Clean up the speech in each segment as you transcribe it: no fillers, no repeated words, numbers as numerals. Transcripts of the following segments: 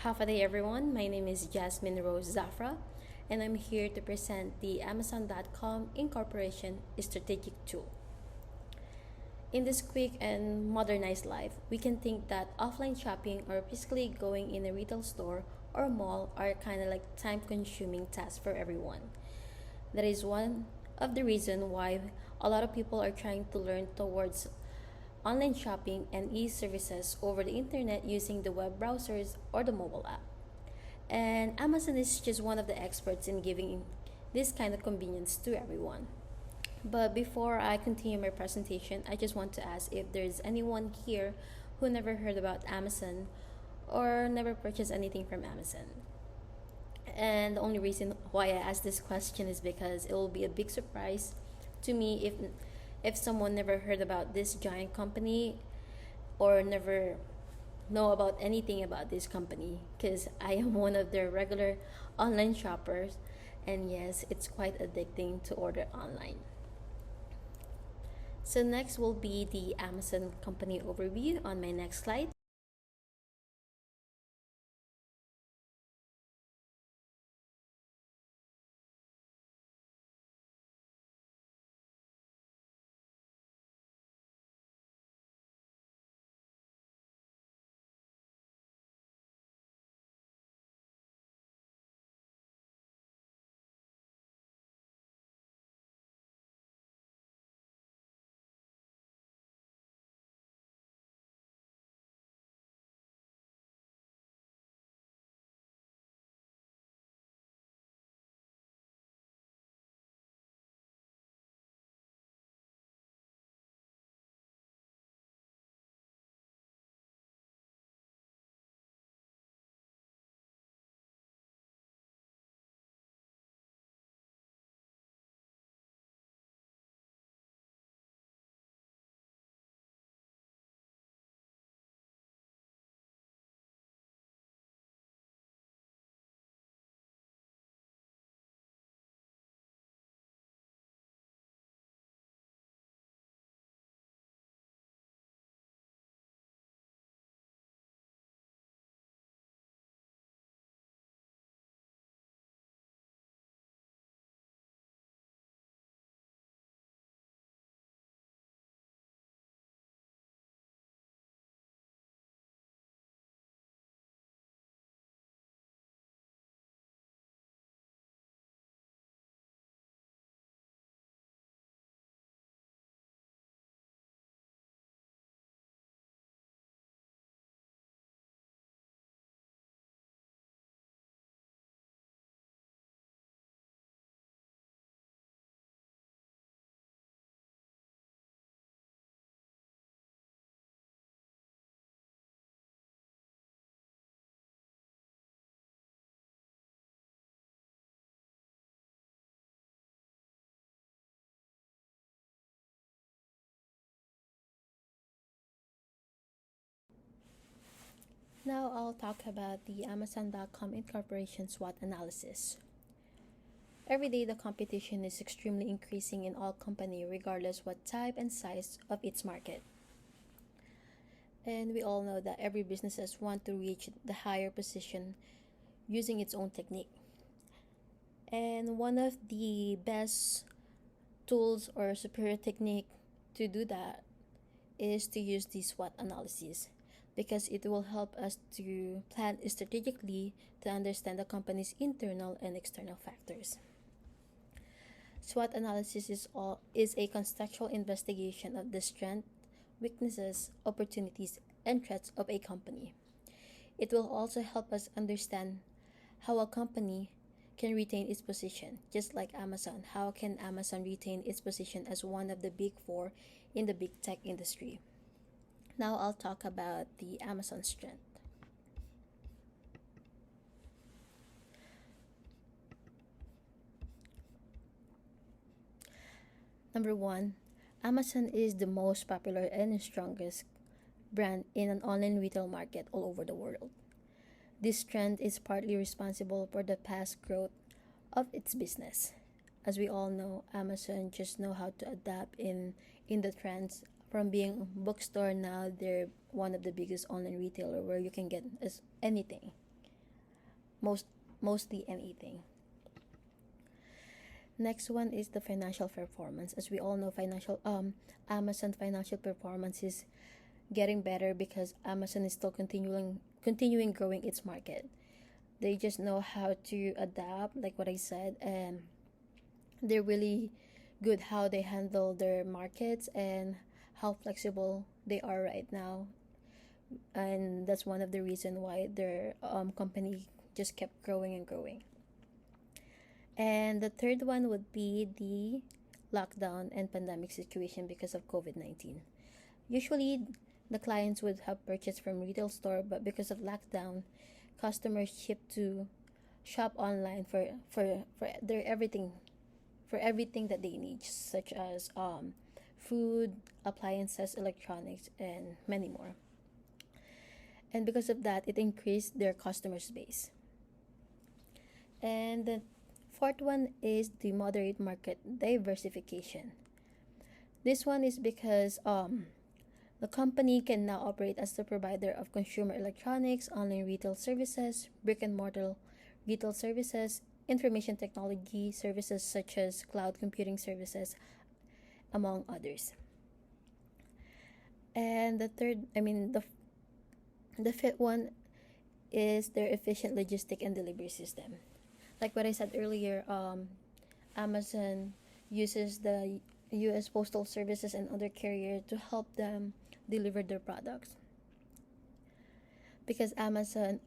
Half a day, everyone. My name is Jasmine Rose Zafra, and I'm here to present the Amazon.com Incorporation strategic tool. In this quick and modernized life, we can think that offline shopping or physically going in a retail store or mall are kind of like time consuming tasks for everyone. That is one of the reasons why a lot of people are trying to learn towards online shopping and e-services over the internet using the web browsers or the mobile app. And Amazon is just one of the experts in giving this kind of convenience to everyone. But before I continue my presentation, I just want to ask if there's anyone here who never heard about Amazon or never purchased anything from Amazon. And the only reason why I ask this question is because it will be a big surprise to me if someone never heard about this giant company or never know about anything about this company, because I am one of their regular online shoppers, and yes, it's quite addicting to order online. So next will be the Amazon company overview on my next slide. Now I'll talk about the Amazon.com Incorporation SWOT analysis. Every day, the competition is extremely increasing in all company, regardless what type and size of its market. And we all know that every businesses want to reach the higher position using its own technique. And one of the best tools or superior technique to do that is to use the SWOT analysis, because it will help us to plan strategically to understand the company's internal and external factors. SWOT analysis is a contextual investigation of the strengths, weaknesses, opportunities, and threats of a company. It will also help us understand how a company can retain its position, just like Amazon. How can Amazon retain its position as one of the big four in the big tech industry? Now I'll talk about the Amazon strength. Number one, Amazon is the most popular and strongest brand in an online retail market all over the world. This trend is partly responsible for the past growth of its business. As we all know, Amazon just know how to adapt in the trends. From being bookstore, now they're one of the biggest online retailer where you can get anything. most mostly anything. Next one is the financial performance. As we all know, Amazon financial performance is getting better because Amazon is still continuing growing its market. They just know how to adapt, like what I said, and they're really good how they handle their markets and how flexible they are right now. And that's one of the reason why their company just kept growing and growing. And the third one would be the lockdown and pandemic situation because of COVID-19. Usually, the clients would have purchased from retail store, but because of lockdown, customers shift to shop online for their everything that they need, such as food, appliances, electronics, and many more. And because of that, it increased their customer base. And the fourth one is the moderate market diversification. This one is because the company can now operate as the provider of consumer electronics, online retail services, brick and mortar retail services, information technology services such as cloud computing services, among others. And the fifth one is their efficient logistic and delivery system. Like what I said earlier, Amazon uses the U.S. Postal Services and other carriers to help them deliver their products. Because Amazon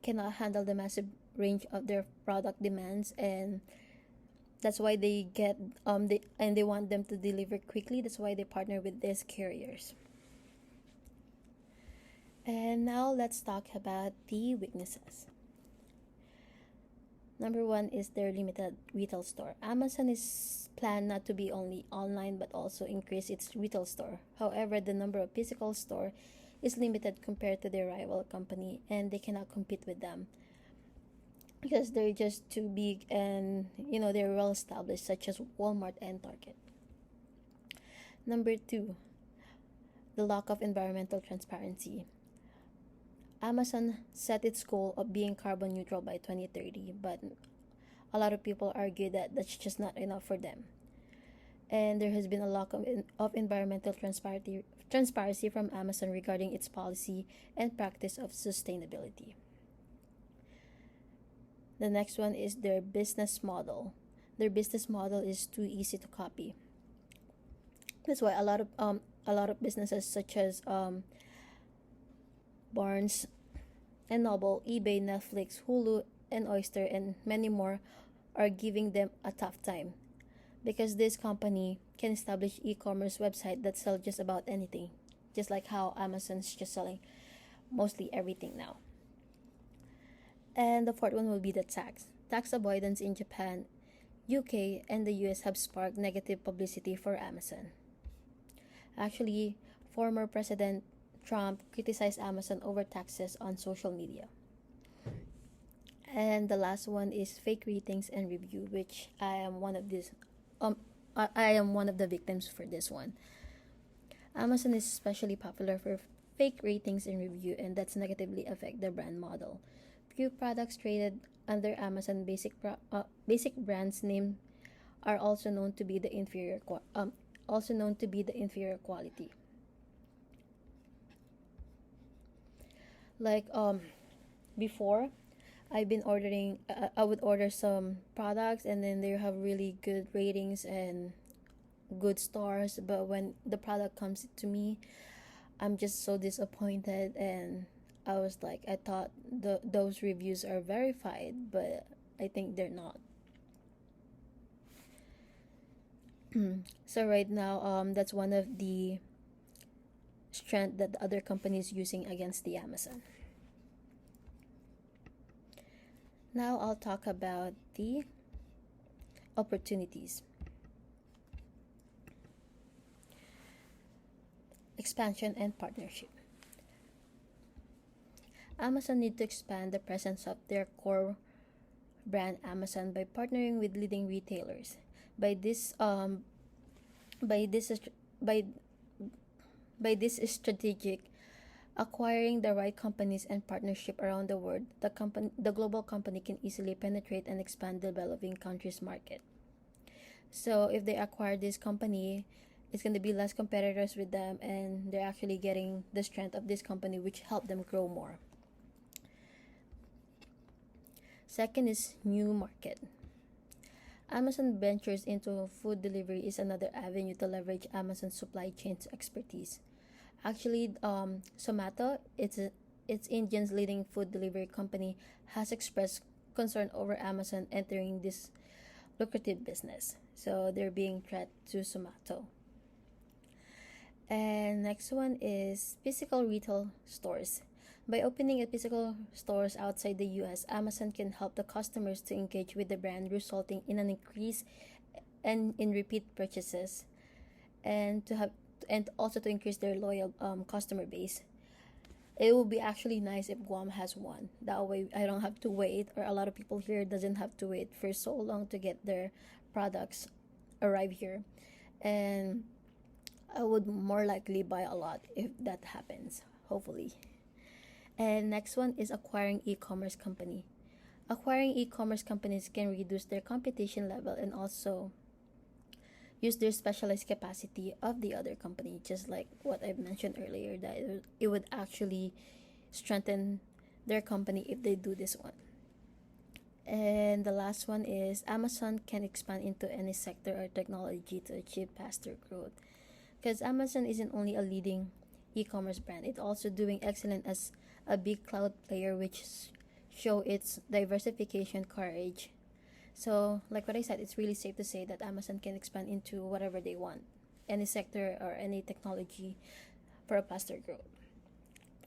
cannot handle the massive range of their product demands, and that's why they want them to deliver quickly. That's why they partner with these carriers. And now let's talk about the weaknesses. Number one is their limited retail store. Amazon is planned not to be only online but also increase its retail store. However, the number of physical store is limited compared to their rival company, and they cannot compete with them because they're just too big, and they're well established, such as Walmart and Target. Number two, the lack of environmental transparency. Amazon set its goal of being carbon neutral by 2030, but a lot of people argue that that's just not enough for them. And there has been a lack of environmental transparency from Amazon regarding its policy and practice of sustainability. The next one is their business model. Their business model is too easy to copy. That's why a lot of businesses such as Barnes and Noble, eBay, Netflix, Hulu, and Oyster, and many more are giving them a tough time because this company can establish e-commerce website that sell just about anything, just like how Amazon's just selling mostly everything now. And the fourth one will be the tax. Tax avoidance in Japan, UK, and the US have sparked negative publicity for Amazon. Actually, former President Trump criticized Amazon over taxes on social media. And the last one is fake ratings and review, which I am one of this I am one of the victims for this one. Amazon is especially popular for fake ratings and review, and that's negatively affect the brand model. Few products traded under Amazon basic brands name are also known to be the inferior quality. Like before, I would order some products, and then they have really good ratings and good stars, but when the product comes to me, I'm just so disappointed, and I was like, I thought those reviews are verified, but I think they're not. So right now, that's one of the strength that the other companies using against the Amazon. Now I'll talk about the opportunities. Expansion and partnership. Amazon need to expand the presence of their core brand Amazon by partnering with leading retailers. By this by this by by this strategic Acquiring the right companies and partnership around the world, the global company can easily penetrate and expand the developing countries' market. So if they acquire this company, it's going to be less competitors with them, and they're actually getting the strength of this company, which help them grow more. Second is new market. Amazon ventures into food delivery is another avenue to leverage Amazon's supply chain's expertise. Actually, Zomato, it's India's leading food delivery company, has expressed concern over Amazon entering this lucrative business. So they're being threat to Zomato. And next one is physical retail stores. By opening a physical stores outside the US, Amazon can help the customers to engage with the brand, resulting in an increase and in repeat purchases, and to have and also to increase their loyal customer base. It would be actually nice if Guam has one. That way, I don't have to wait, or a lot of people here doesn't have to wait for so long to get their products arrive here, and I would more likely buy a lot if that happens. Hopefully. And next one is acquiring e-commerce company. Acquiring e-commerce companies can reduce their competition level and also use their specialized capacity of the other company, just like what I mentioned earlier, that it would actually strengthen their company if they do this one. And the last one is Amazon can expand into any sector or technology to achieve faster growth. Because Amazon isn't only a leading e-commerce brand, it's also doing excellent as a big cloud player, which show its diversification courage. So, like what I said, it's really safe to say that Amazon can expand into whatever they want, any sector or any technology, for a faster growth.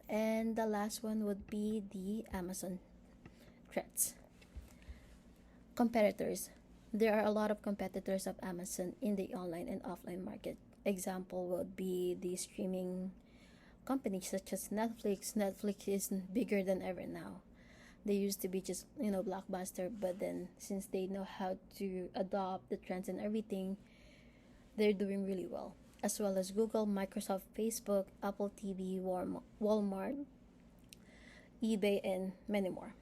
And the last one would be the Amazon threats. Competitors. There are a lot of competitors of Amazon in the online and offline market. Example would be the streaming companies such as Netflix. Netflix is bigger than ever now. They used to be just, blockbuster, but then since they know how to adopt the trends and everything, they're doing really well. As well as Google, Microsoft, Facebook, Apple TV, Walmart, eBay, and many more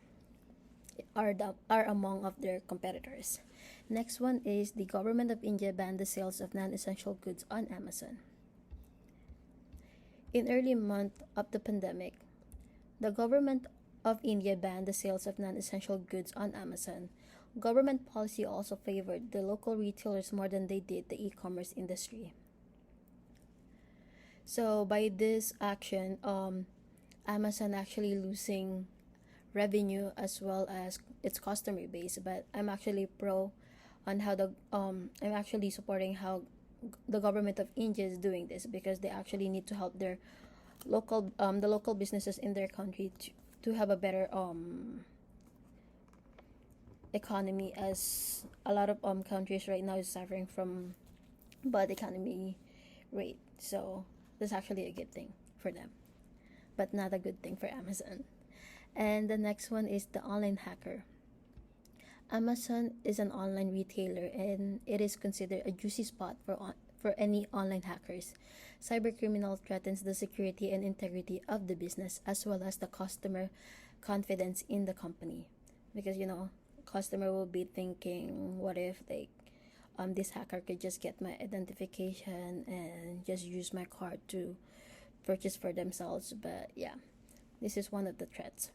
are among of their competitors. Next one is the government of India banned the sales of non-essential goods on Amazon. In early month of the pandemic, the government of India banned the sales of non-essential goods on Amazon. Government policy also favored the local retailers more than they did the e-commerce industry. So by this action, Amazon actually losing revenue as well as its customer base. But I'm actually pro on how I'm actually supporting how the government of India is doing this, because they actually need to help their the local businesses in their country to have a better economy, as a lot of countries right now is suffering from bad economy rate. So that's actually a good thing for them, but not a good thing for Amazon. And the next one is the online hacker. Amazon is an online retailer, and it is considered a juicy spot for any online hackers. Cybercriminal threatens the security and integrity of the business, as well as the customer confidence in the company, because customer will be thinking, what if this hacker could just get my identification and just use my card to purchase for themselves. But yeah, this is one of the threats.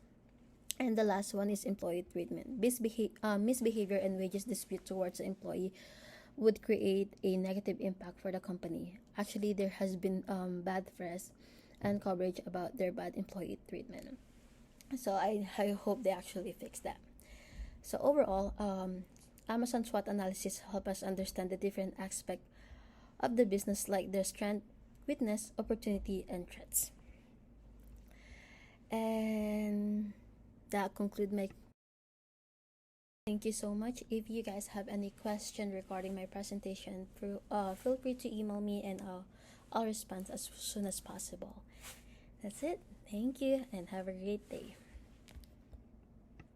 And the last one is employee treatment. Misbehavior and wages dispute towards the employee would create a negative impact for the company. Actually, there has been bad press and coverage about their bad employee treatment. So I hope they actually fix that. So overall, Amazon SWOT analysis help us understand the different aspects of the business, like their strength, weakness, opportunity, and threats. And that concludes my. Thank you so much. If you guys have any question regarding my presentation, feel free to email me, and I'll respond as soon as possible. That's it. Thank you and have a great day.